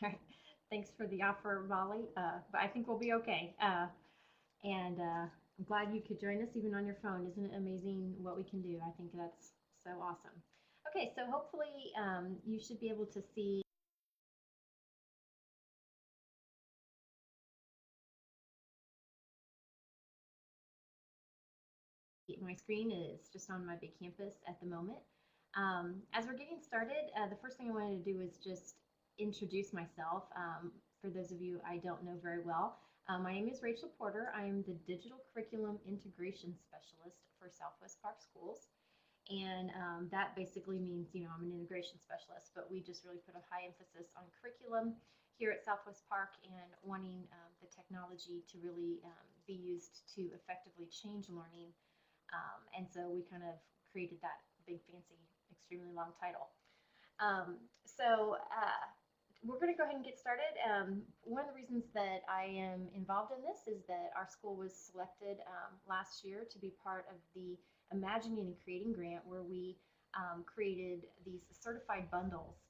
Right. Thanks for the offer, Molly. But I think we'll be okay. And I'm glad you could join us even on your phone. Isn't it amazing what we can do? I think that's so awesome. Okay, so hopefully you should be able to see my screen is just on my big campus at the moment. As we're getting started, the first thing I wanted to do is just introduce myself. For those of you I don't know very well, my name is Rachel Porter. I am the Digital Curriculum Integration Specialist for Southwest Park Schools. And that basically means, I'm an integration specialist, but we just really put a high emphasis on curriculum here at Southwest Park and wanting the technology to really be used to effectively change learning. And so we kind of created that big, fancy, extremely long title. Um, so we're going to go ahead and get started. One of the reasons that I am involved in this is that our school was selected last year to be part of the Imagining and Creating grant, where we created these certified bundles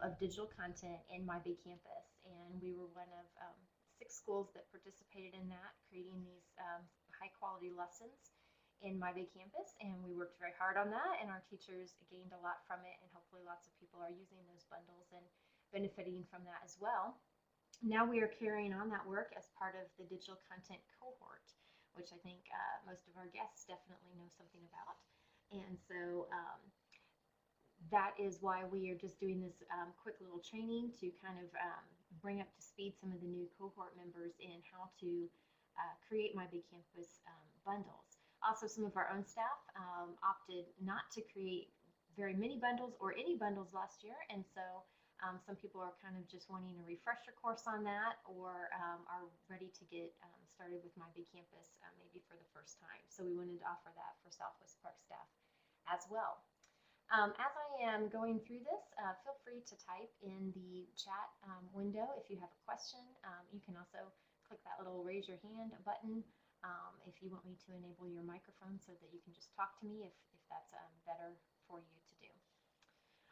of digital content in My Big Campus. And we were one of 6 schools that participated in that, creating these high quality lessons in My Big Campus, and we worked very hard on that, and our teachers gained a lot from it, and hopefully lots of people are using those bundles and benefiting from that as well. Now we are carrying on that work as part of the digital content cohort, which I think most of our guests definitely know something about. And so that is why we are just doing this quick little training to kind of bring up to speed some of the new cohort members in how to create My Big Campus bundles. Also, some of our own staff opted not to create very many bundles or any bundles last year, and so some people are kind of just wanting a refresher course on that, or are ready to get started with My Big Campus maybe for the first time. So we wanted to offer that for Southwest Park staff as well. As I am going through this, feel free to type in the chat window if you have a question. You can also click that little raise your hand button if you want me to enable your microphone so that you can just talk to me if that's better for you to do.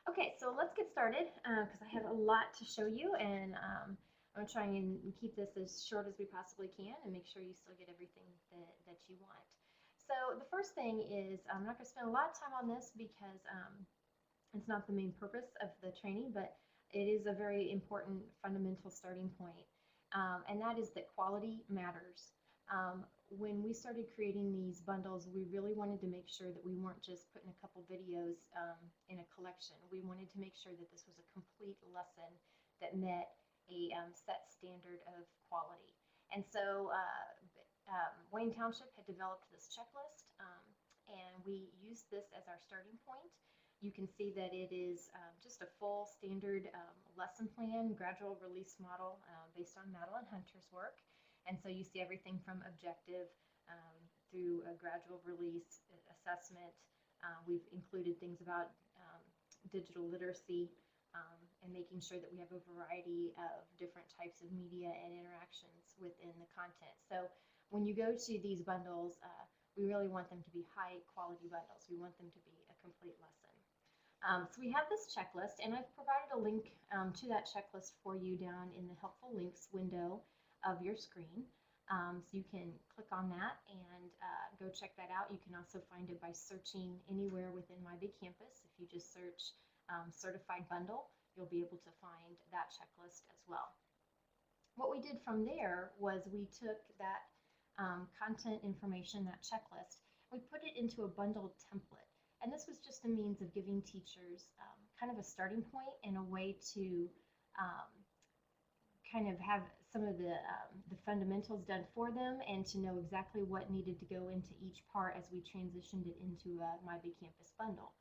Okay, so let's get started because I have a lot to show you, and I'm going to try and keep this as short as we possibly can and make sure you still get everything that you want. So the first thing is, I'm not going to spend a lot of time on this because it's not the main purpose of the training, but it is a very important fundamental starting point, and that is that quality matters. When we started creating these bundles, we really wanted to make sure that we weren't just putting a couple videos in a collection. We wanted to make sure that this was a complete lesson that met a set standard of quality. And so Wayne Township had developed this checklist, and we used this as our starting point. You can see that it is just a full standard lesson plan, gradual release model based on Madeline Hunter's work. And so you see everything from objective through a gradual release assessment. We've included things about digital literacy and making sure that we have a variety of different types of media and interactions within the content. So when you go to these bundles, we really want them to be high quality bundles. We want them to be a complete lesson. So we have this checklist, and I've provided a link to that checklist for you down in the helpful links window of your screen. So you can click on that and go check that out. You can also find it by searching anywhere within My Big Campus. If you just search certified bundle, you'll be able to find that checklist as well. What we did from there was we took that content information, that checklist, we put it into a bundled template. And this was just a means of giving teachers kind of a starting point and a way to kind of have some of the fundamentals done for them and to know exactly what needed to go into each part as we transitioned it into a My Big Campus bundle.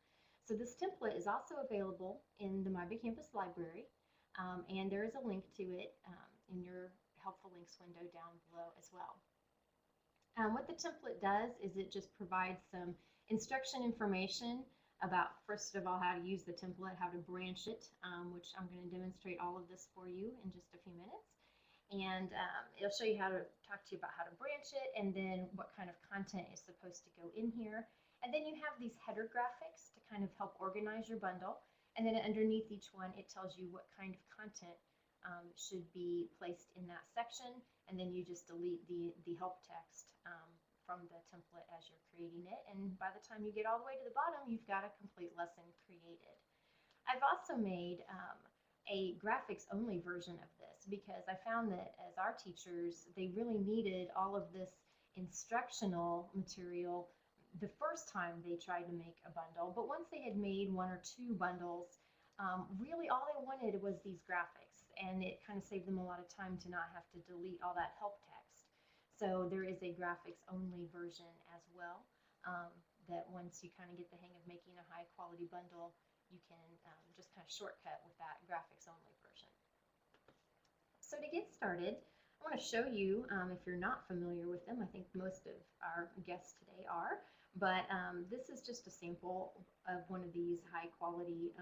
So this template is also available in the My Big Campus library, and there is a link to it in your helpful links window down below as well. What the template does is it just provides some instruction information about, first of all, how to use the template, how to branch it, which I'm going to demonstrate all of this for you in just a few minutes. And it'll show you how to talk to you about how to branch it and then what kind of content is supposed to go in here. And then you have these header graphics to kind of help organize your bundle. And then underneath each one, it tells you what kind of content should be placed in that section, and then you just delete the help text from the template as you're creating it. And by the time you get all the way to the bottom, you've got a complete lesson created. I've also made a graphics only version of this because I found that as our teachers, they really needed all of this instructional material the first time they tried to make a bundle. But once they had made one or two bundles, really all they wanted was these graphics, and it kind of saved them a lot of time to not have to delete all that help text. So there is a graphics only version as well, that once you kind of get the hang of making a high quality bundle, you can just kind of shortcut with that graphics only version. So to get started, I want to show you, if you're not familiar with them, I think most of our guests today are, but this is just a sample of one of these high quality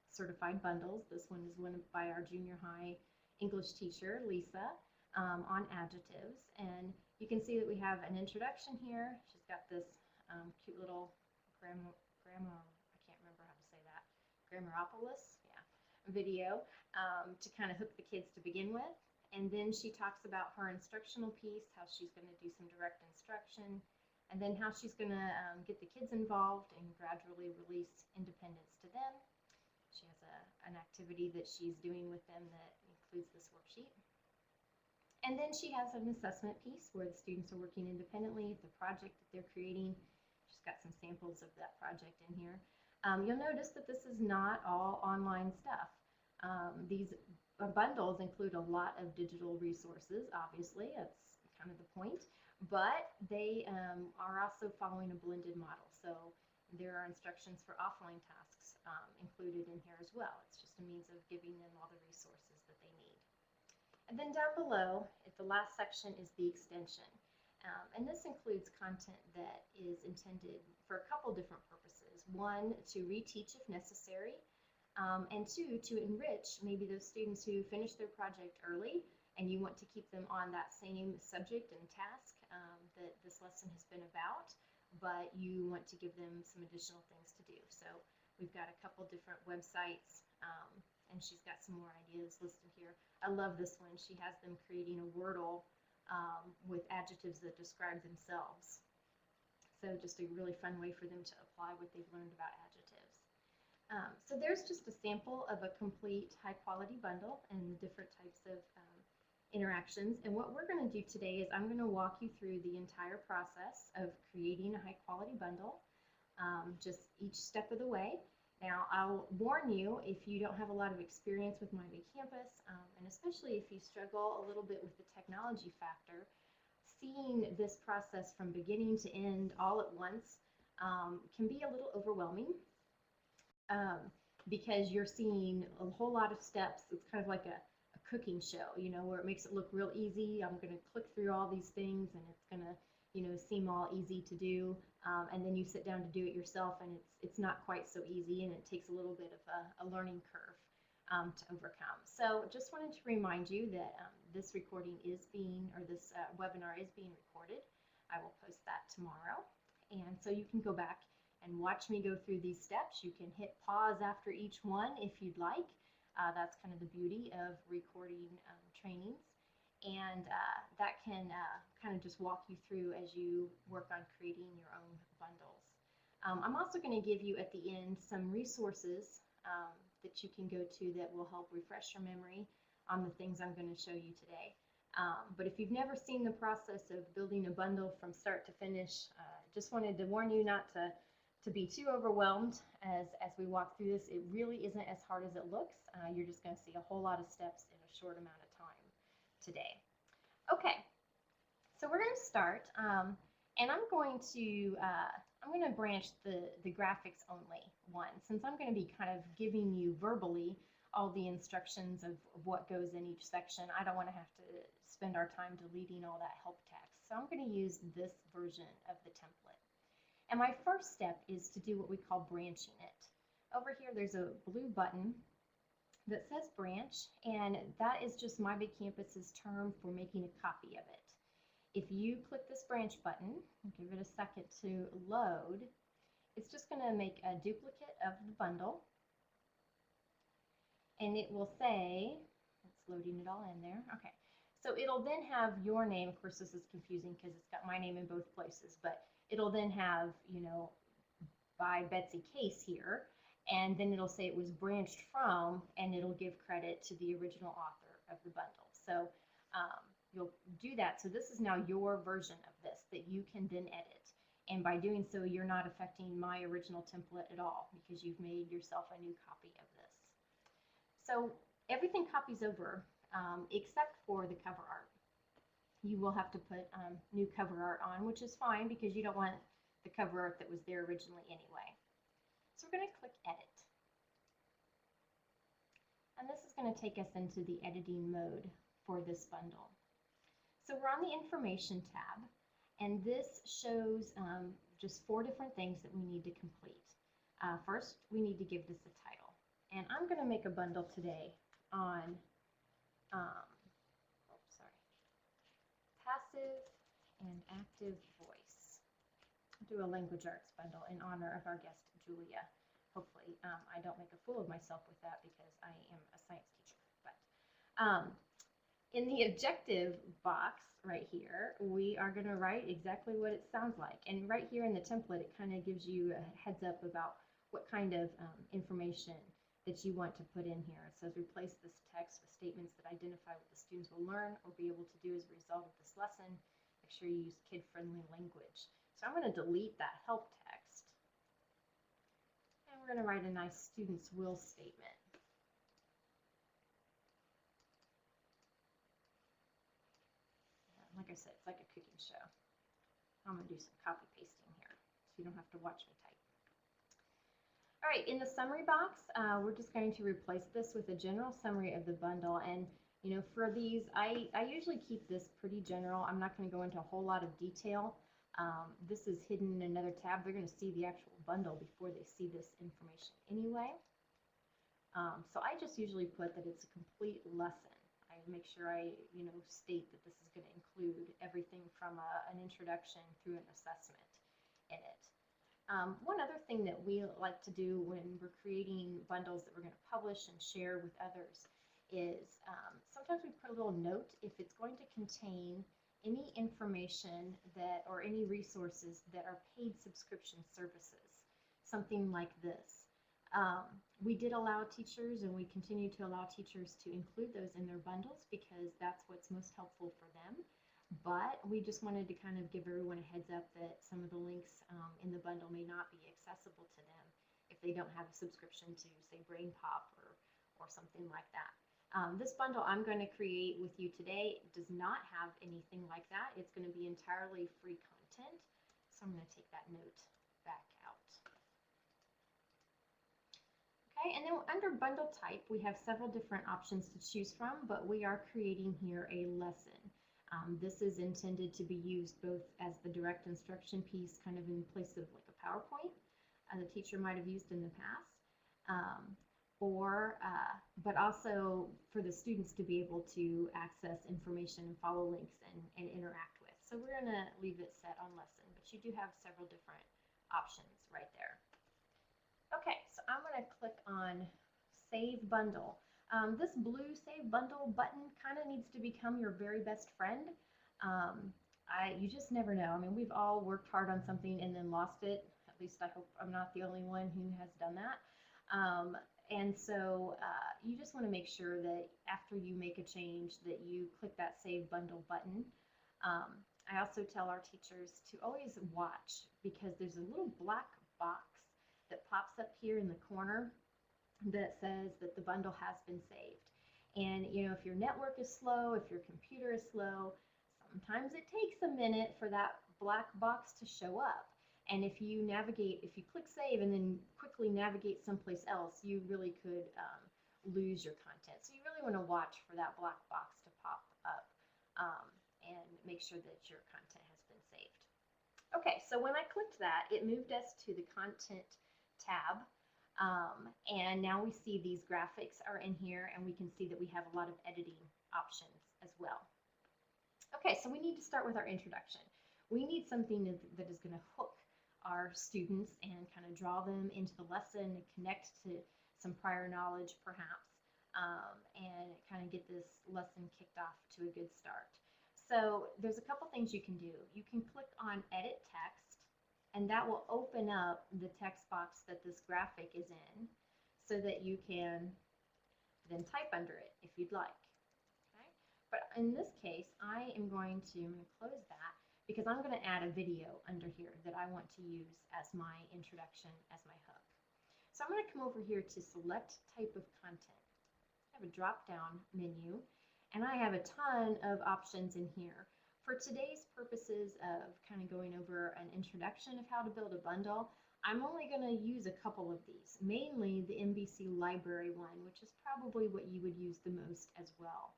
certified bundles. This one is one by our junior high English teacher, Lisa, on adjectives. And you can see that we have an introduction here. She's got this cute little grammar, I can't remember how to say that, Grammaropolis, yeah, video to kind of hook the kids to begin with. And then she talks about her instructional piece, how she's going to do some direct instruction, and then how she's going to get the kids involved and gradually release independence to them. She has an activity that she's doing with them that includes this worksheet. And then she has an assessment piece where the students are working independently, the project that they're creating. She's got some samples of that project in here. You'll notice that this is not all online stuff. These bundles include a lot of digital resources, obviously, that's kind of the point, but they are also following a blended model. So there are instructions for offline tasks included in here as well. It's just a means of giving them all the resources that they need. And then down below, at the last section, is the extension. And this includes content that is intended for a couple different purposes. One, to reteach if necessary, and two, to enrich maybe those students who finished their project early and you want to keep them on that same subject and task that this lesson has been about, but you want to give them some additional things to do. So we've got a couple different websites, and she's got some more ideas listed here. I love this one. She has them creating a Wordle with adjectives that describe themselves. So just a really fun way for them to apply what they've learned about adjectives. So there's just a sample of a complete high quality bundle and the different types of interactions. And what we're going to do today is I'm going to walk you through the entire process of creating a high quality bundle, just each step of the way. Now, I'll warn you, if you don't have a lot of experience with My Big Campus, and especially if you struggle a little bit with the technology factor, seeing this process from beginning to end all at once can be a little overwhelming because you're seeing a whole lot of steps. It's kind of like a cooking show, you know, where it makes it look real easy. I'm going to click through all these things and it's going to, you know, seem all easy to do, and then you sit down to do it yourself and it's not quite so easy, and it takes a little bit of a learning curve to overcome. So just wanted to remind you that this recording is being, or this webinar is being recorded. I will post that tomorrow, and so you can go back and watch me go through these steps. You can hit pause after each one if you'd like. That's kind of the beauty of recording trainings. And that can kind of just walk you through as you work on creating your own bundles. I'm also going to give you at the end some resources that you can go to that will help refresh your memory on the things I'm going to show you today. But if you've never seen the process of building a bundle from start to finish, just wanted to warn you not to be too overwhelmed as we walk through this. It really isn't as hard as it looks. You're just going to see a whole lot of steps in a short amount of time today. Okay, so we're going to start, and I'm going to branch the graphics only one, since I'm going to be kind of giving you verbally all the instructions of what goes in each section. I don't want to have to spend our time deleting all that help text, so I'm going to use this version of the template. And my first step is to do what we call branching it. Over here there's a blue button that says branch, and that is just My Big Campus's term for making a copy of it. If you click this branch button, give it a second to load, it's just going to make a duplicate of the bundle, and it will say, let's It's loading it all in there. Okay. So it'll then have your name. Of course, this is confusing because it's got my name in both places, but it'll then have, by Betsy Case here, and then it'll say it was branched from, and it'll give credit to the original author of the bundle. So you'll do that. So this is now your version of this that you can then edit. And by doing so, you're not affecting my original template at all because you've made yourself a new copy of this. So everything copies over except for the cover art. You will have to put new cover art on, which is fine because you don't want the cover art that was there originally anyway. So we're going to click Edit. And this is going to take us into the editing mode for this bundle. So we're on the Information tab, and this shows just 4 different things that we need to complete. First, we need to give this a title. And I'm going to make a bundle today on passive and active voice. I'll do a language arts bundle in honor of our guest, Julia. Hopefully, I don't make a fool of myself with that because I am a science teacher. But in the objective box right here, we are going to write exactly what it sounds like. And right here in the template, it kind of gives you a heads up about what kind of information that you want to put in here. It says replace this text with statements that identify what the students will learn or be able to do as a result of this lesson. Make sure you use kid-friendly language. So I'm going to delete that help text. And we're going to write a nice students will statement. Like I said, it's like a cooking show. I'm going to do some copy pasting here so you don't have to watch me type. All right, in the summary box, we're just going to replace this with a general summary of the bundle. And for these, I usually keep this pretty general. I'm not going to go into a whole lot of detail. This is hidden in another tab. They're going to see the actual bundle before they see this information anyway. So I just usually put that it's a complete lesson. I make sure I, state that this is going to include everything from an introduction through an assessment in it. One other thing that we like to do when we're creating bundles that we're going to publish and share with others is sometimes we put a little note if it's going to contain any information or any resources that are paid subscription services, something like this. We did allow teachers, and we continue to allow teachers to include those in their bundles because that's what's most helpful for them. But we just wanted to kind of give everyone a heads up that some of the links in the bundle may not be accessible to them if they don't have a subscription to, say, BrainPop or something like that. This bundle I'm going to create with you today does not have anything like that. It's going to be entirely free content. So I'm going to take that note back out. Okay, and then under bundle type, we have several different options to choose from, but we are creating here a lesson. This is intended to be used both as the direct instruction piece, kind of in place of like a PowerPoint, the teacher might have used in the past, but also for the students to be able to access information and follow links and interact with. So we're going to leave it set on lesson, but you do have several different options right there. Okay, so I'm going to click on Save Bundle. This blue Save Bundle button kind of needs to become your very best friend. You just never know. I mean, we've all worked hard on something and then lost it. At least I hope I'm not the only one who has done that. And so you just want to make sure that after you make a change that you click that Save Bundle button. I also tell our teachers to always watch because there's a little black box that pops up here in the corner that says that the bundle has been saved. And if your network is slow, if your computer is slow, sometimes it takes a minute for that black box to show up. And if you click save and then quickly navigate someplace else, you really could lose your content. So you really want to watch for that black box to pop up and make sure that your content has been saved. Okay, so when I clicked that, it moved us to the content tab. And now we see these graphics are in here, and we can see that we have a lot of editing options as well. Okay, so we need to start with our introduction. We need something that is going to hook our students and kind of draw them into the lesson and connect to some prior knowledge perhaps. and kind of get this lesson kicked off to a good start. So there's a couple things you can do. You can click on Edit Text, and that will open up the text box that this graphic is in so that you can then type under it if you'd like. Okay? But in this case, I'm going to close that because I'm going to add a video under here that I want to use as my introduction, as my hook. So I'm going to come over here to Select Type of Content. I have a drop-down menu, and I have a ton of options in here. For today's purposes of kind of going over an introduction of how to build a bundle, I'm only going to use a couple of these, mainly the MVC library one, which is probably what you would use the most as well.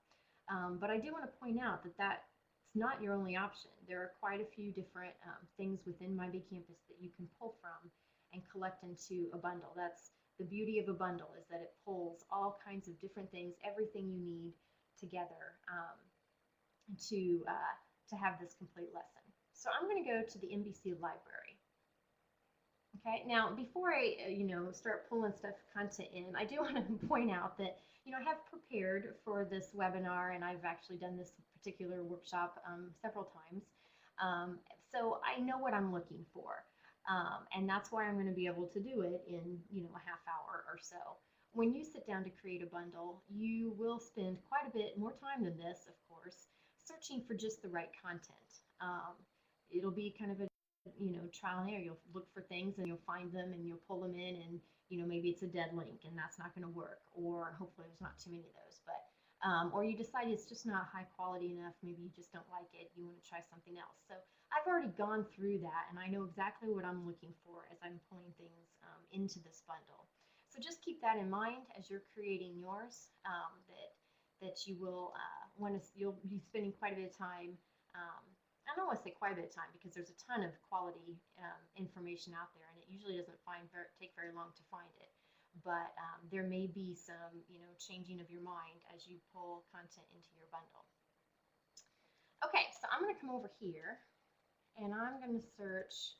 But I do want to point out that that's not your only option. There are quite a few different things within My Big Campus that you can pull from and collect into a bundle. That's the beauty of a bundle, is that it pulls all kinds of different things, everything you need together to have this complete lesson. So I'm going to go to the MVC library. Okay, now before I start pulling content in, I do want to point out that I have prepared for this webinar, and I've actually done this particular workshop several times. So I know what I'm looking for, and that's why I'm going to be able to do it in a half hour or so. When you sit down to create a bundle, you will spend quite a bit more time than this, of course, searching for just the right content. It'll be kind of a trial and error. You'll look for things and you'll find them and you'll pull them in, and maybe it's a dead link and that's not going to work, or hopefully there's not too many of those, but or you decide it's just not high quality enough, maybe you just don't like it, you want to try something else. So I've already gone through that, and I know exactly what I'm looking for as I'm pulling things into this bundle. So just keep that in mind as you're creating yours, that you will you'll be spending quite a bit of time. I don't want to say quite a bit of time because there's a ton of quality information out there, and it usually doesn't take very long to find it. But there may be some changing of your mind as you pull content into your bundle. Okay, so I'm going to come over here, and I'm going to search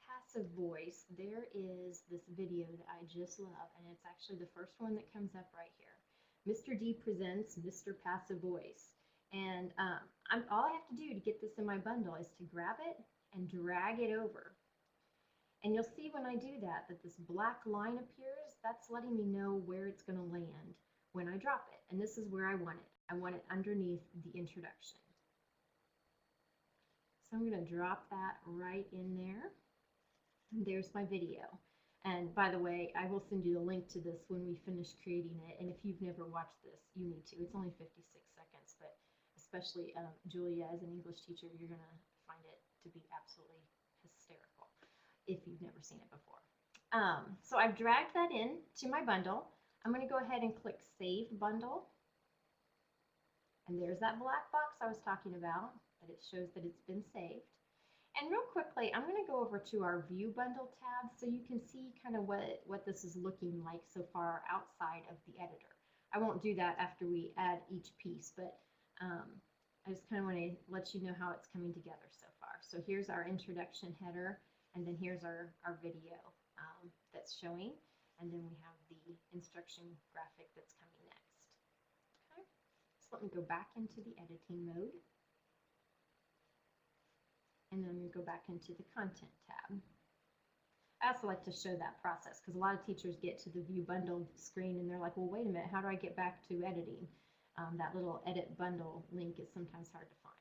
Passive Voice. There is this video that I just love, and it's actually the first one that comes up right here. Mr. D presents Mr. Passive Voice. And all I have to do to get this in my bundle is to grab it and drag it over. And you'll see when I do that this black line appears. That's letting me know where it's going to land when I drop it. And this is where I want it. I want it underneath the introduction. So I'm going to drop that right in there. And there's my video. And by the way, I will send you the link to this when we finish creating it. And if you've never watched this, you need to. It's only 56 seconds, but especially Julia, as an English teacher, you're going to find it to be absolutely hysterical if you've never seen it before. So I've dragged that in to my bundle. I'm going to go ahead and click Save Bundle. And there's that black box I was talking about, that it shows that it's been saved. And real quickly, I'm going to go over to our View Bundle tab so you can see kind of what this is looking like so far outside of the editor. I won't do that after we add each piece, but I just kind of want to let you know how it's coming together so far. So here's our introduction header, and then here's our video that's showing, and then we have the instruction graphic that's coming next. Okay, so let me go back into the editing mode, and then I'm going to go back into the content tab. I also like to show that process because a lot of teachers get to the View Bundle screen and they're like, well, wait a minute, how do I get back to editing? That little Edit Bundle link is sometimes hard to find.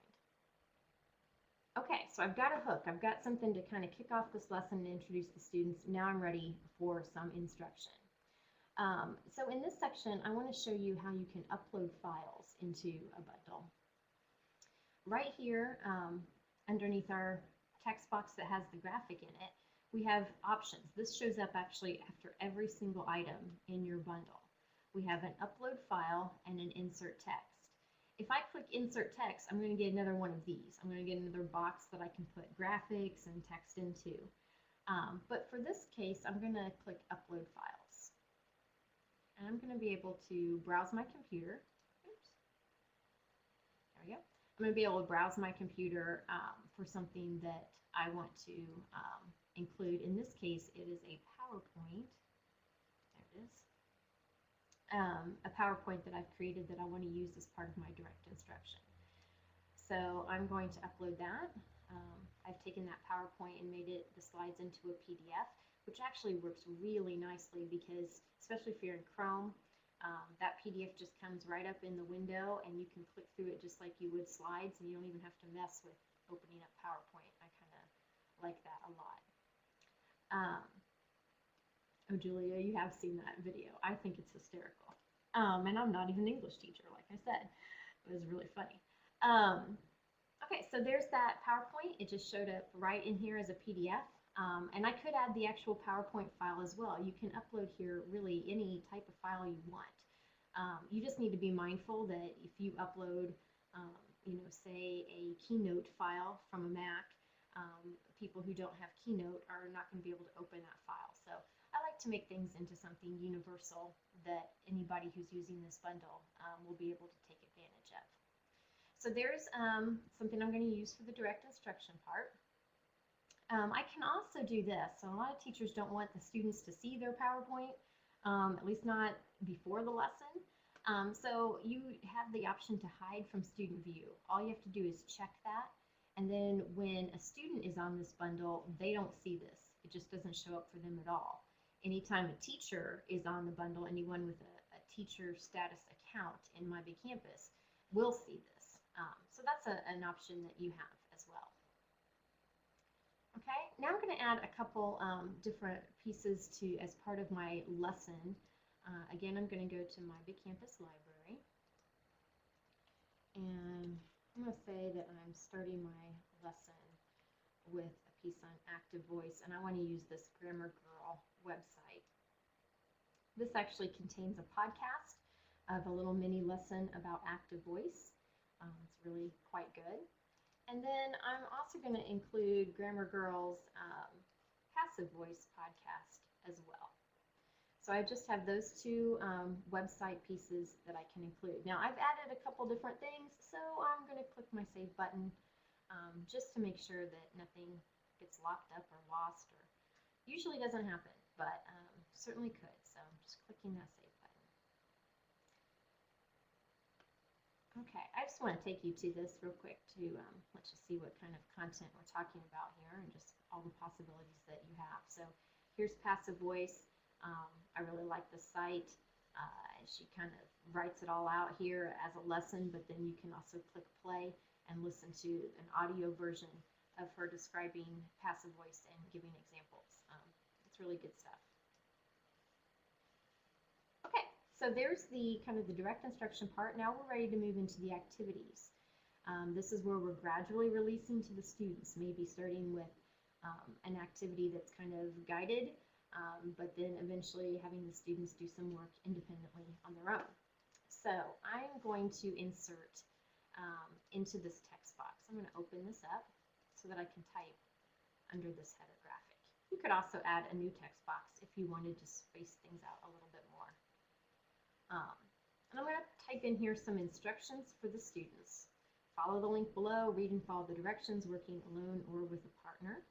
Okay, so I've got a hook. I've got something to kind of kick off this lesson and introduce the students. Now I'm ready for some instruction. So in this section, I want to show you how you can upload files into a bundle. Right here, underneath our text box that has the graphic in it, we have options. This shows up actually after every single item in your bundle. We have an upload file and an insert text. If I click insert text, I'm going to get another one of these. I'm going to get another box that I can put graphics and text into. But for this case, I'm going to click upload files. And I'm going to be able to browse my computer. Oops. There we go. I'm going to be able to browse my computer for something that I want to include. In this case, it is a PowerPoint. There it is. a PowerPoint that I've created that I want to use as part of my direct instruction. So I'm going to upload that. I've taken that PowerPoint and made the slides into a PDF, which actually works really nicely because, especially if you're in Chrome, that PDF just comes right up in the window and you can click through it just like you would slides, and you don't even have to mess with opening up PowerPoint. I kind of like that a lot. Oh, Julia, you have seen that video. I think it's hysterical. And I'm not even an English teacher, like I said. It was really funny. Okay, so there's that PowerPoint. It just showed up right in here as a PDF. And I could add the actual PowerPoint file as well. You can upload here really any type of file you want. You just need to be mindful that if you upload, say a Keynote file from a Mac, people who don't have Keynote are not going to be able to open that file. So I like to make things into something universal that anybody who's using this bundle will be able to take advantage of. So there's something I'm going to use for the direct instruction part. I can also do this. So a lot of teachers don't want the students to see their PowerPoint, at least not before the lesson. So you have the option to hide from student view. All you have to do is check that. And then when a student is on this bundle, they don't see this. It just doesn't show up for them at all. Anytime a teacher is on the bundle, anyone with a teacher status account in MyBigCampus will see this. So that's an option that you have as well. Okay, now I'm going to add a couple different pieces as part of my lesson. Again, I'm going to go to MyBigCampus library, and I'm going to say that I'm starting my lesson with a piece on active voice, and I want to use this Grammar Girl website. This actually contains a podcast of a little mini lesson about active voice. It's really quite good. And then I'm also going to include Grammar Girl's passive voice podcast as well. So I just have those two website pieces that I can include. Now I've added a couple different things, so I'm going to click my save button just to make sure that nothing gets locked up or lost, or usually doesn't happen, but certainly could. So I'm just clicking that save button. Okay, I just want to take you to this real quick to let you see what kind of content we're talking about here and just all the possibilities that you have. So here's passive voice. I really like the site. She kind of writes it all out here as a lesson, but then you can also click play and listen to an audio version of her describing passive voice and giving examples. It's really good stuff. Okay, so there's the kind of the direct instruction part. Now we're ready to move into the activities. This is where we're gradually releasing to the students, maybe starting with an activity that's kind of guided, but then eventually having the students do some work independently on their own. So I'm going to insert into this text box. I'm going to open this up so that I can type under this header graphic. You could also add a new text box if you wanted to space things out a little bit more. And I'm going to type in here some instructions for the students. Follow the link below, read and follow the directions, working alone or with a partner.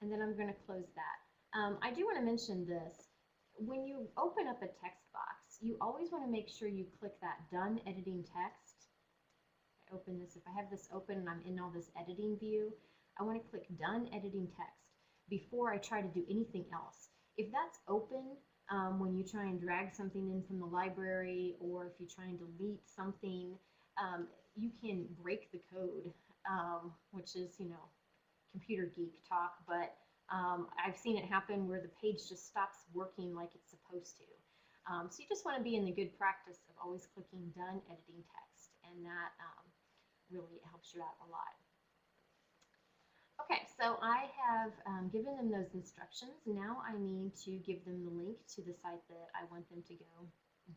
And then I'm going to close that. I do want to mention this. When you open up a text box, you always want to make sure you click that Done Editing Text. I open this. If I have this open and I'm in all this editing view, I want to click Done Editing Text before I try to do anything else. If that's open when you try and drag something in from the library, or if you try and delete something, you can break the code, which is, computer geek talk, but I've seen it happen where the page just stops working like it's supposed to. So you just want to be in the good practice of always clicking Done Editing Text, and that really helps you out a lot. Okay, so I have given them those instructions. Now I need to give them the link to the site that I want them to go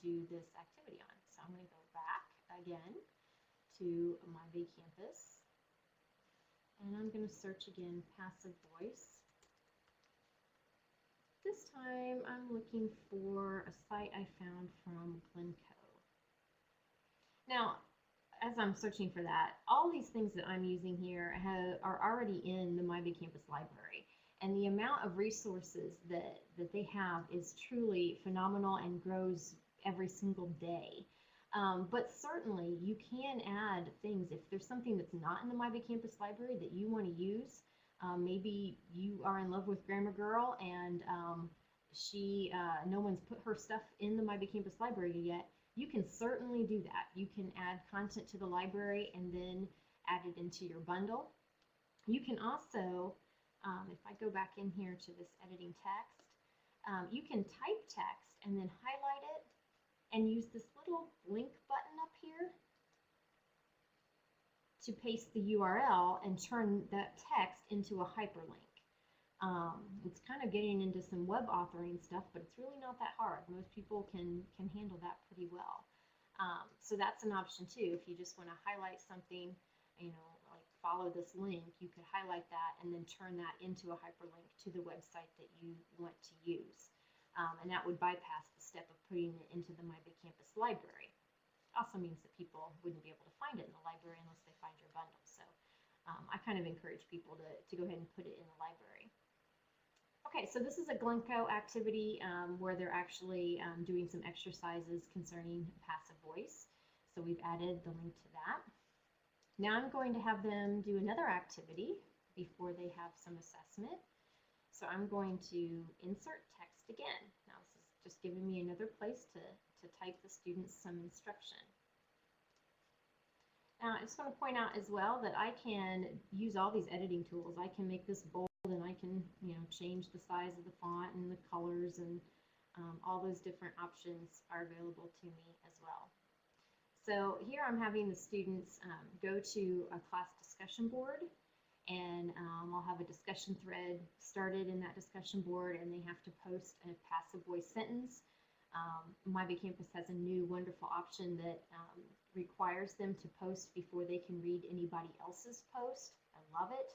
do this activity on. So I'm going to go back again to MyBigCampus, and I'm going to search again passive voice. This time I'm looking for a site I found from Glencoe. Now, as I'm searching for that, all these things that I'm using here are already in the MyBigCampus library. And the amount of resources that they have is truly phenomenal and grows every single day. But certainly you can add things if there's something that's not in the My Big Campus library that you want to use. Maybe you are in love with Grammar Girl and no one's put her stuff in the My Big Campus library yet. You can certainly do that. You can add content to the library and then add it into your bundle. You can also, if I go back in here to this editing text, you can type text and then highlight it and use this little link button up here to paste the URL and turn that text into a hyperlink. It's kind of getting into some web authoring stuff, but it's really not that hard. Most people can handle that pretty well. So that's an option too. If you just want to highlight something, like follow this link, you could highlight that and then turn that into a hyperlink to the website that you want to use. And that would bypass the step of putting it into the My Big Campus library. Also means that people wouldn't be able to find it in the library unless they find your bundle. So I kind of encourage people to go ahead and put it in the library. Okay, so this is a Glencoe activity where they're actually doing some exercises concerning passive voice. So we've added the link to that. Now I'm going to have them do another activity before they have some assessment. So I'm going to insert text again. Now this is just giving me another place to type the students some instruction. Now I just want to point out as well that I can use all these editing tools. I can make this bold and I can change the size of the font and the colors, and all those different options are available to me as well. So here I'm having the students go to a class discussion board, and I'll have a discussion thread started in that discussion board, and they have to post a passive voice sentence. My Big Campus has a new wonderful option that requires them to post before they can read anybody else's post. I love it.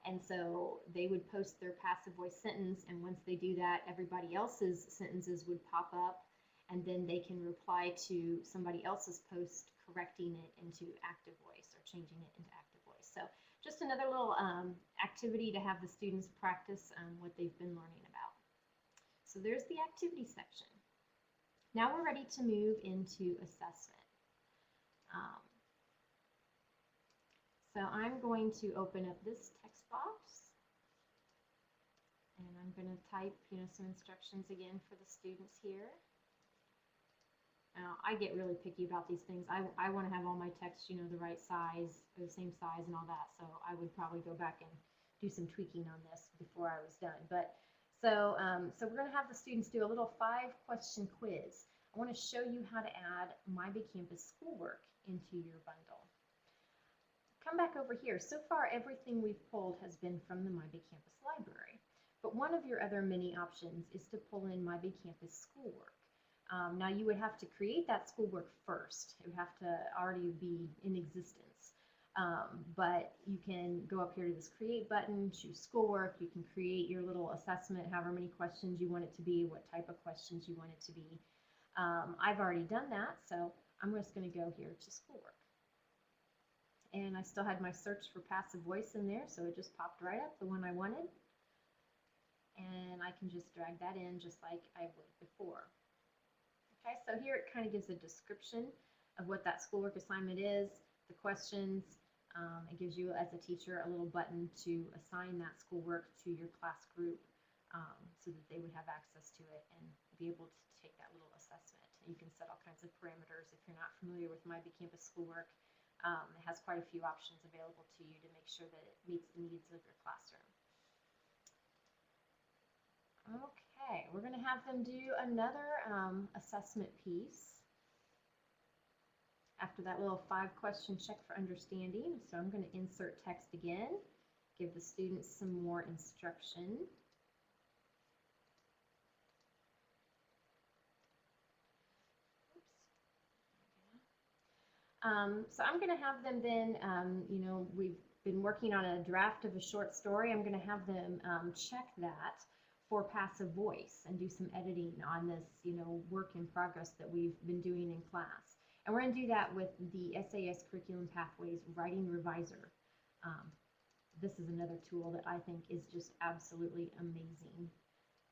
And so they would post their passive voice sentence, and once they do that, everybody else's sentences would pop up, and then they can reply to somebody else's post correcting it into active voice or changing it into active voice. So just another little activity to have the students practice what they've been learning about. So there's the activity section. Now we're ready to move into assessment. So I'm going to open up this text box, and I'm going to type some instructions again for the students here. Now, I get really picky about these things. I want to have all my text, the right size, or the same size and all that. So I would probably go back and do some tweaking on this before I was done. But so we're going to have the students do a little 5-question quiz. I want to show you how to add My Big Campus schoolwork into your bundle. Come back over here. So far, everything we've pulled has been from the My Big Campus library. But one of your other many options is to pull in My Big Campus schoolwork. Now you would have to create that schoolwork first. It would have to already be in existence. But you can go up here to this create button, choose schoolwork. You can create your little assessment, however many questions you want it to be, what type of questions you want it to be. I've already done that, so I'm just going to go here to schoolwork. And I still had my search for passive voice in there, so it just popped right up, the one I wanted. And I can just drag that in just like I would before. Okay, so here it kind of gives a description of what that schoolwork assignment is, the questions. It gives you, as a teacher, a little button to assign that schoolwork to your class group so that they would have access to it and be able to take that little assessment. You can set all kinds of parameters if you're not familiar with My Big Campus schoolwork. It has quite a few options available to you to make sure that it meets the needs of your classroom. Okay, we're going to have them do another assessment piece after that little 5-question check for understanding. So I'm going to insert text again, give the students some more instruction. So I'm going to have them then, we've been working on a draft of a short story. I'm going to have them check that for passive voice and do some editing on this, work in progress that we've been doing in class. And we're going to do that with the SAS Curriculum Pathways Writing Reviser this is another tool that I think is just absolutely amazing.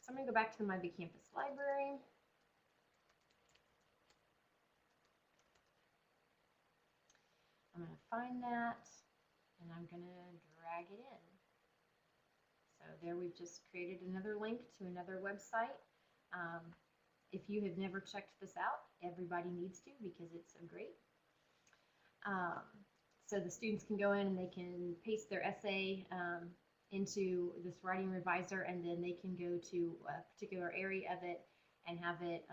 So I'm going to go back to the My Big Campus library. I'm going to find that, and I'm going to drag it in. So there we've just created another link to another website. If you have never checked this out, everybody needs to because it's so great. So the students can go in and they can paste their essay into this writing reviser, and then they can go to a particular area of it and have it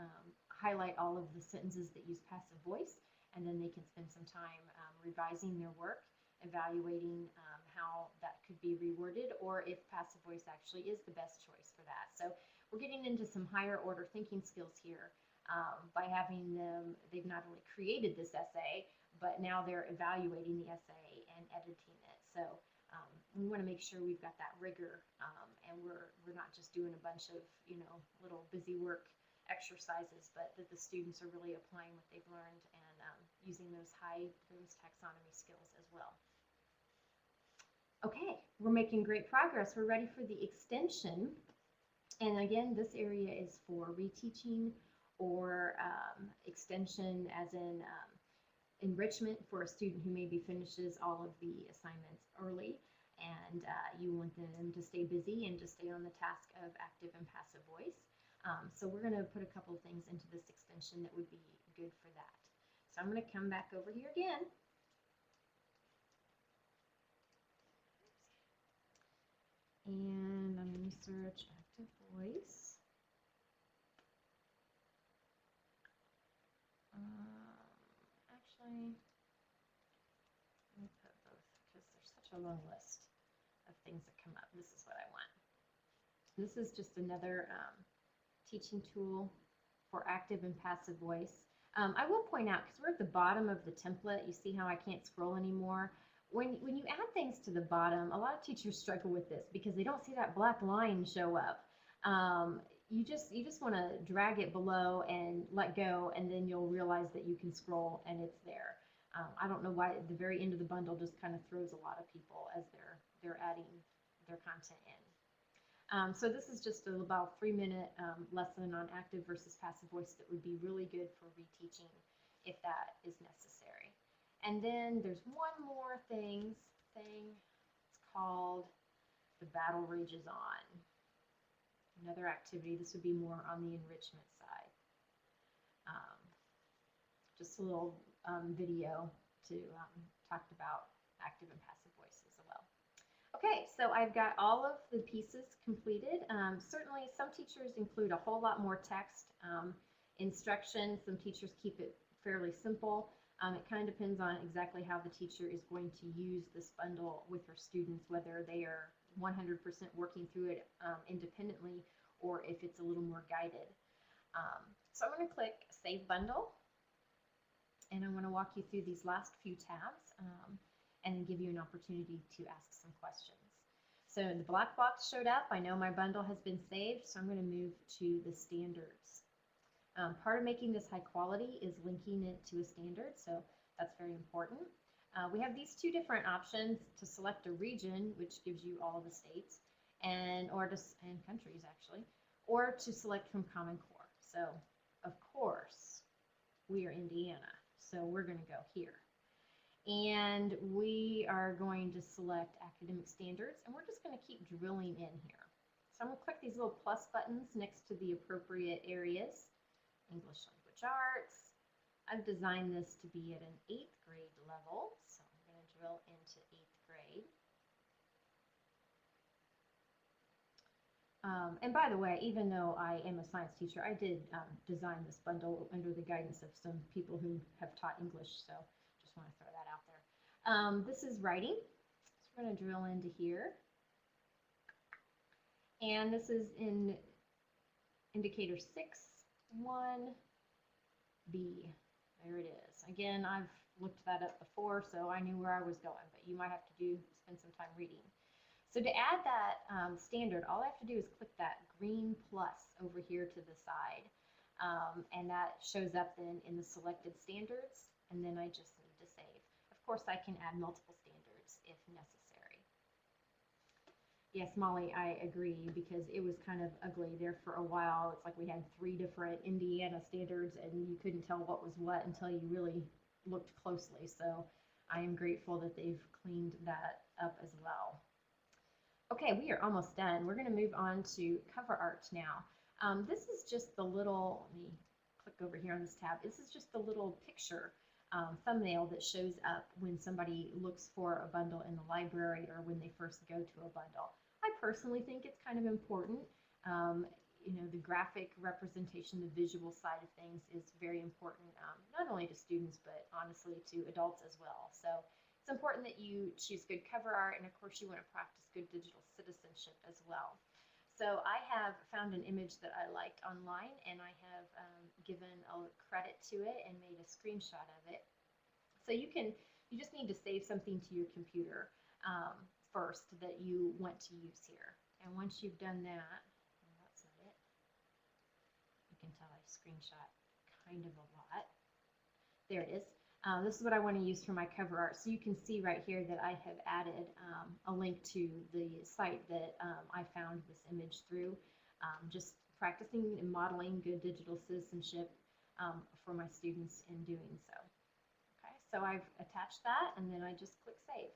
highlight all of the sentences that use passive voice, and then they can spend some time revising their work, evaluating how that could be reworded, or if passive voice actually is the best choice for that. So we're getting into some higher order thinking skills here by having them. They've not only created this essay, but now they're evaluating the essay and editing it. So we want to make sure we've got that rigor, and we're not just doing a bunch of little busy work exercises, but that the students are really applying what they've learned and using those taxonomy skills as well. Okay, we're making great progress. We're ready for the extension. And again, this area is for reteaching or extension as in enrichment for a student who maybe finishes all of the assignments early, and you want them to stay busy and to stay on the task of active and passive voice. So we're going to put a couple of things into this extension that would be good for that. So I'm going to come back over here again. And I'm going to search active voice. Actually, let me put both because there's such a long list of things that come up. This is what I want. This is just another teaching tool for active and passive voice. I will point out, because we're at the bottom of the template, you see how I can't scroll anymore. When you add things to the bottom, a lot of teachers struggle with this because they don't see that black line show up. You just want to drag it below and let go, and then you'll realize that you can scroll and it's there. I don't know why the very end of the bundle just kind of throws a lot of people as they're adding their content in. So this is just about a 3-minute lesson on active versus passive voice that would be really good for reteaching if that is necessary. And then there's one more thing. It's called The Battle Rages On. Another activity. This would be more on the enrichment side. Just a little video to talk about active and passive voice as well. Okay, so I've got all of the pieces completed. Certainly some teachers include a whole lot more text, instructions. Some teachers keep it fairly simple. It kind of depends on exactly how the teacher is going to use this bundle with her students, whether they are 100% working through it independently or if it's a little more guided. So I'm going to click Save Bundle, and I'm going to walk you through these last few tabs and then give you an opportunity to ask some questions. So the black box showed up. I know my bundle has been saved, so I'm going to move to the standards. Part of making this high quality is linking it to a standard, so that's very important. We have these two different options to select a region, which gives you all of the states, and countries actually, or to select from Common Core. So of course we are Indiana, so we're going to go here. And we are going to select academic standards, and we're just going to keep drilling in here. So I'm going to click these little plus buttons next to the appropriate areas. English Language Arts. I've designed this to be at an 8th grade level, so I'm going to drill into 8th grade. And by the way, even though I am a science teacher, I did design this bundle under the guidance of some people who have taught English, so just want to throw that out there. This is writing, so we're going to drill into here. And this is in indicator 6, 1B. There it is. Again, I've looked that up before, so I knew where I was going, but you might have to spend some time reading. So to add that standard, all I have to do is click that green plus over here to the side, and that shows up then in the selected standards, and then I just need to save. Of course, I can add multiple standards if necessary. Yes, Molly, I agree because it was kind of ugly there for a while. It's like we had three different Indiana standards and you couldn't tell what was what until you really looked closely. So I am grateful that they've cleaned that up as well. Okay, we are almost done. We're going to move on to cover art now. This is just the little, let me click over here on this tab. This is just the little picture thumbnail that shows up when somebody looks for a bundle in the library or when they first go to a bundle. I personally think it's kind of important. Um, the graphic representation, the visual side of things is very important, not only to students, but honestly to adults as well. So it's important that you choose good cover art, and of course you want to practice good digital citizenship as well. So I have found an image that I liked online, and I have given a credit to it and made a screenshot of it. So you just need to save something to your computer first that you want to use here. And once you've done that, well, that's not it. You can tell I screenshot kind of a lot. There it is. This is what I want to use for my cover art. So you can see right here that I have added a link to the site that I found this image through, just practicing and modeling good digital citizenship for my students in doing so. Okay, so I've attached that and then I just click save.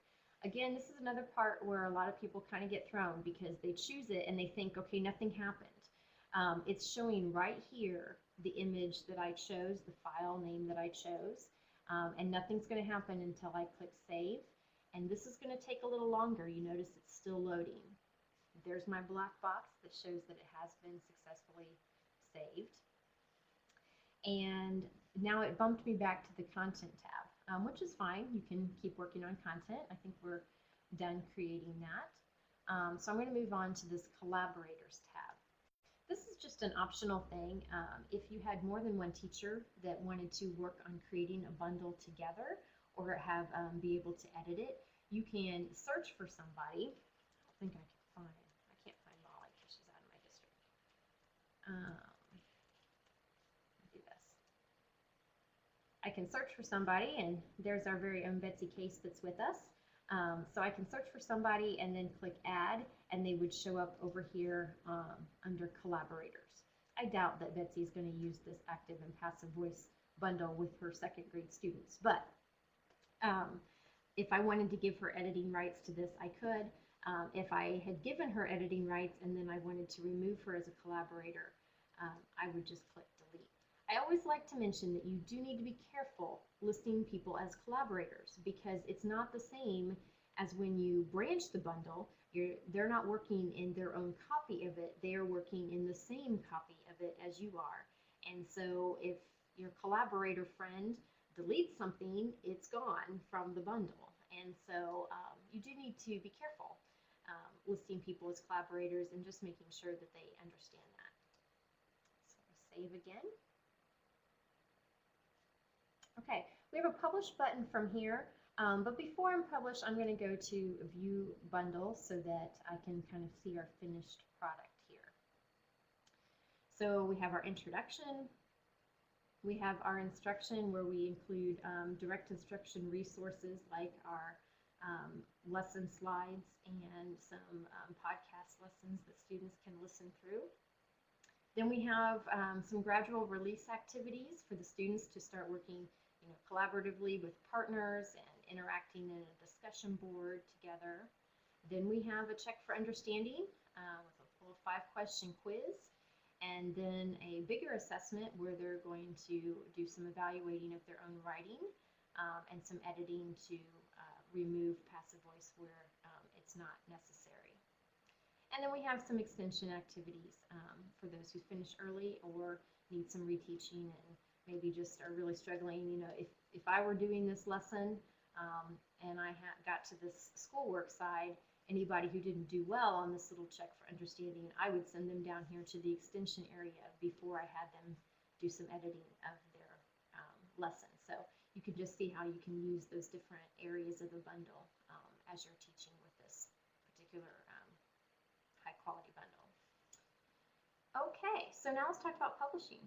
Again, this is another part where a lot of people kind of get thrown because they choose it and they think, okay, nothing happened. It's showing right here the image that I chose, the file name that I chose. And nothing's going to happen until I click save. And this is going to take a little longer. You notice it's still loading. There's my black box that shows that it has been successfully saved. And now it bumped me back to the content tab, which is fine. You can keep working on content. I think we're done creating that. So I'm going to move on to this collaborators tab. This is just an optional thing. If you had more than one teacher that wanted to work on creating a bundle together or have be able to edit it, you can search for somebody. I don't think I can't find Molly because she's out of my district. Do this. I can search for somebody, and there's our very own Betsy Case that's with us. So I can search for somebody and then click add, and they would show up over here under collaborators. I doubt that Betsy is going to use this active and passive voice bundle with her second grade students, but if I wanted to give her editing rights to this, I could. If I had given her editing rights and then I wanted to remove her as a collaborator, I would just click delete. I always like to mention that you do need to be careful listing people as collaborators because it's not the same as when you branch the bundle. They're not working in their own copy of it. They are working in the same copy of it as you are. And so if your collaborator friend deletes something, it's gone from the bundle. And so you do need to be careful listing people as collaborators and just making sure that they understand that. So save again. Okay, we have a publish button from here, but before I'm published, I'm going to go to view bundle so that I can kind of see our finished product here. So we have our introduction, we have our instruction where we include direct instruction resources like our lesson slides and some podcast lessons that students can listen through. Then we have some gradual release activities for the students to start working collaboratively with partners and interacting in a discussion board together. Then we have a check for understanding with a full 5-question quiz, and then a bigger assessment where they're going to do some evaluating of their own writing and some editing to remove passive voice where it's not necessary. And then we have some extension activities for those who finish early or need some reteaching and maybe just are really struggling. If I were doing this lesson and I got to this schoolwork side, anybody who didn't do well on this little check for understanding, I would send them down here to the extension area before I had them do some editing of their lesson. So you can just see how you can use those different areas of the bundle as you're teaching with this particular high quality bundle. Okay, so now let's talk about publishing.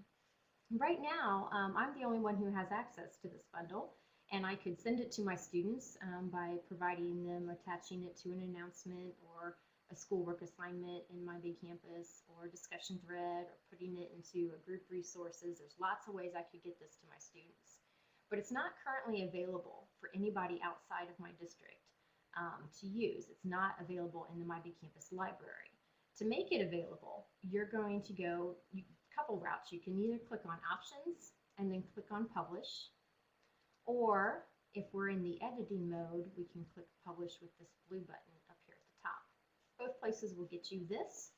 Right now, I'm the only one who has access to this bundle, and I could send it to my students by providing them, attaching it to an announcement or a schoolwork assignment in My Big Campus or a discussion thread or putting it into a group resources. There's lots of ways I could get this to my students. But it's not currently available for anybody outside of my district to use. It's not available in the My Big Campus library. To make it available, you're going to go a couple routes. You can either click on Options and then click on Publish, or if we're in the editing mode, we can click Publish with this blue button up here at the top. Both places will get you this,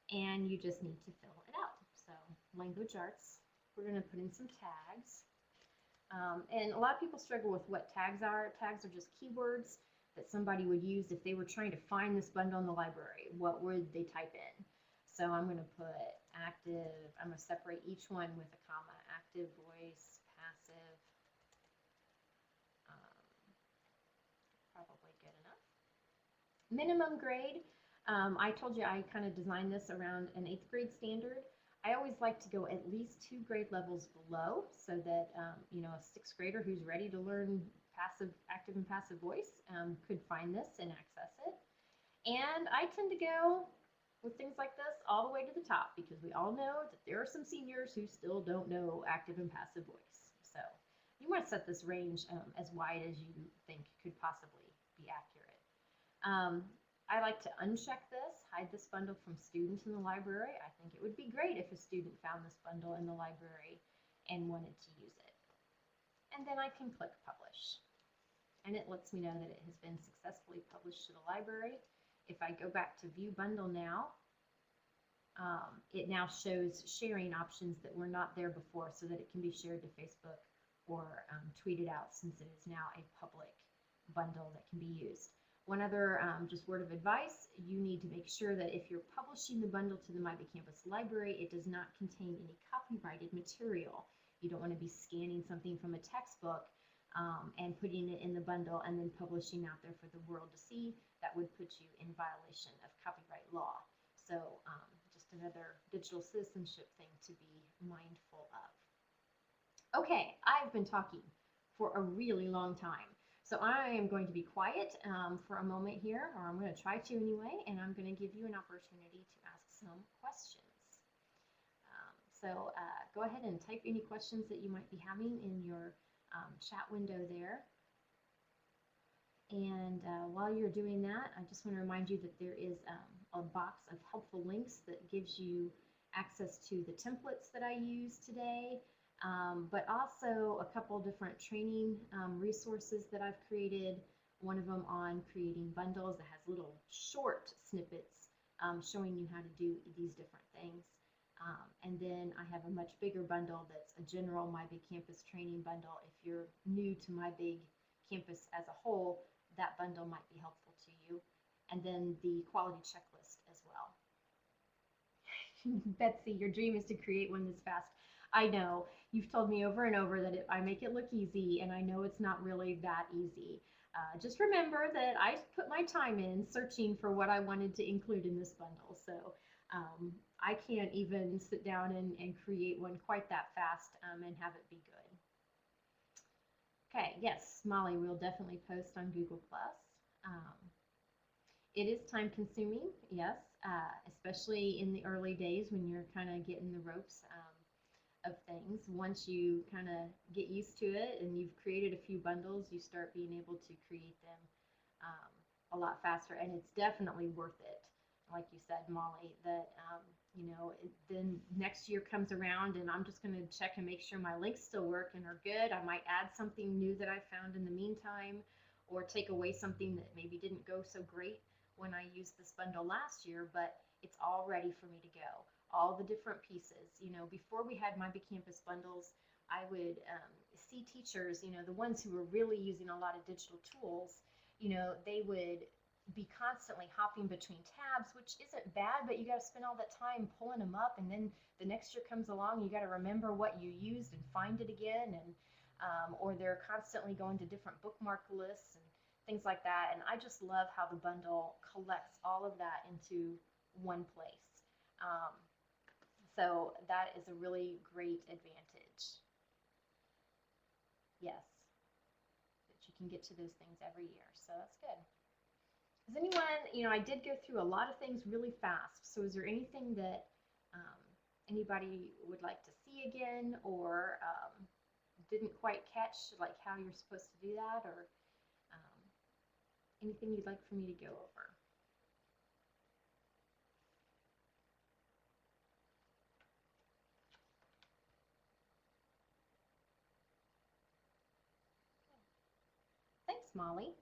and you just need to fill it out. So language arts, we're going to put in some tags. And a lot of people struggle with what tags are. Tags are just keywords that somebody would use if they were trying to find this bundle in the library. What would they type in? So I'm going to put active, I'm going to separate each one with a comma. Active, voice, passive, probably good enough. Minimum grade, I told you I kind of designed this around an 8th grade standard. I always like to go at least 2 grade levels below so that, you know, a 6th grader who's ready to learn active and passive voice could find this and access it. And I tend to go with things like this all the way to the top because we all know that there are some seniors who still don't know active and passive voice. So you want to set this range as wide as you think could possibly be accurate. I like to uncheck this, hide this bundle from students in the library. I think it would be great if a student found this bundle in the library and wanted to use it. And then I can click Publish. And it lets me know that it has been successfully published to the library. If I go back to View Bundle now, it now shows sharing options that were not there before so that it can be shared to Facebook or tweeted out since it is now a public bundle that can be used. One other just word of advice, you need to make sure that if you're publishing the bundle to the My Big Campus library, it does not contain any copyrighted material. You don't want to be scanning something from a textbook and putting it in the bundle and then publishing out there for the world to see. That would put you in violation of copyright law. So just another digital citizenship thing to be mindful of. Okay, I've been talking for a really long time. So I am going to be quiet for a moment here, or I'm going to try to anyway, and I'm going to give you an opportunity to ask some questions. So go ahead and type any questions that you might be having in your chat window there. And while you're doing that, I just want to remind you that there is a box of helpful links that gives you access to the templates that I use today, but also a couple different training resources that I've created. One of them on creating bundles that has little short snippets showing you how to do these different things. And then I have a much bigger bundle that's a general My Big Campus training bundle. If you're new to My Big Campus as a whole, that bundle might be helpful to you. And then the quality checklist as well. Betsy, your dream is to create one this fast. I know, you've told me over and over that I make it look easy, and I know it's not really that easy. Just remember that I put my time in searching for what I wanted to include in this bundle. So I can't even sit down and create one quite that fast and have it be good. Okay, yes, Molly, we'll definitely post on Google+. It is time consuming, yes, especially in the early days when you're kind of getting the ropes of things. Once you kind of get used to it and you've created a few bundles, you start being able to create them a lot faster, and it's definitely worth it. Like you said, Molly, that you know, then next year comes around and I'm just going to check and make sure my links still work and are good. I might add something new that I found in the meantime, or take away something that maybe didn't go so great when I used this bundle last year, but it's all ready for me to go. All the different pieces. You know, before we had My Big Campus bundles, I would see teachers, you know, the ones who were really using a lot of digital tools, you know, they would be constantly hopping between tabs, which isn't bad, but you got to spend all that time pulling them up, and then the next year comes along, you got to remember what you used and find it again, and or they're constantly going to different bookmark lists and things like that. And I just love how the bundle collects all of that into one place. So that is a really great advantage. Yes, that you can get to those things every year, so that's good. Does anyone, I did go through a lot of things really fast. So is there anything that anybody would like to see again, or didn't quite catch, like how you're supposed to do that, or um, anything you'd like for me to go over? Thanks, Molly.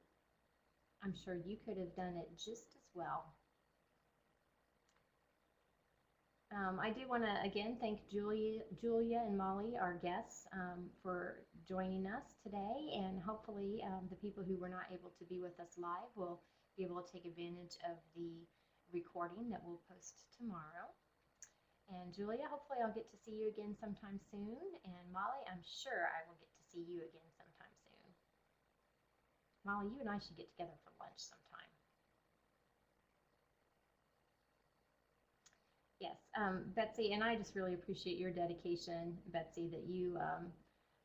I'm sure you could have done it just as well. I do want to again thank Julia and Molly, our guests, for joining us today, and hopefully the people who were not able to be with us live will be able to take advantage of the recording that we'll post tomorrow. And Julia, hopefully I'll get to see you again sometime soon, and Molly, I'm sure I will get to see you again sometime soon. Molly, you and I should get together for lunch sometime. Yes, Betsy, and I just really appreciate your dedication, Betsy, that you,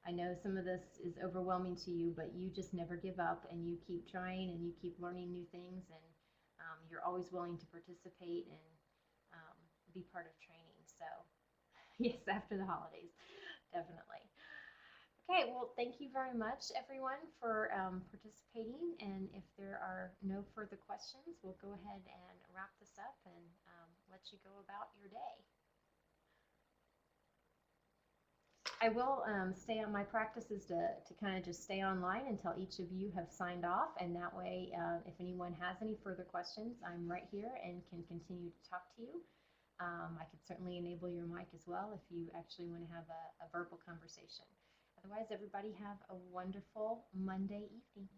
I know some of this is overwhelming to you, but you just never give up and you keep trying and you keep learning new things, and you're always willing to participate and be part of training. So, yes, after the holidays, definitely. Okay, well, thank you very much, everyone, for participating. And if there are no further questions, we'll go ahead and wrap this up and let you go about your day. I will stay on my practices to kind of just stay online until each of you have signed off. And that way, if anyone has any further questions, I'm right here and can continue to talk to you. I could certainly enable your mic as well if you actually want to have a verbal conversation. Otherwise, everybody have a wonderful Monday evening.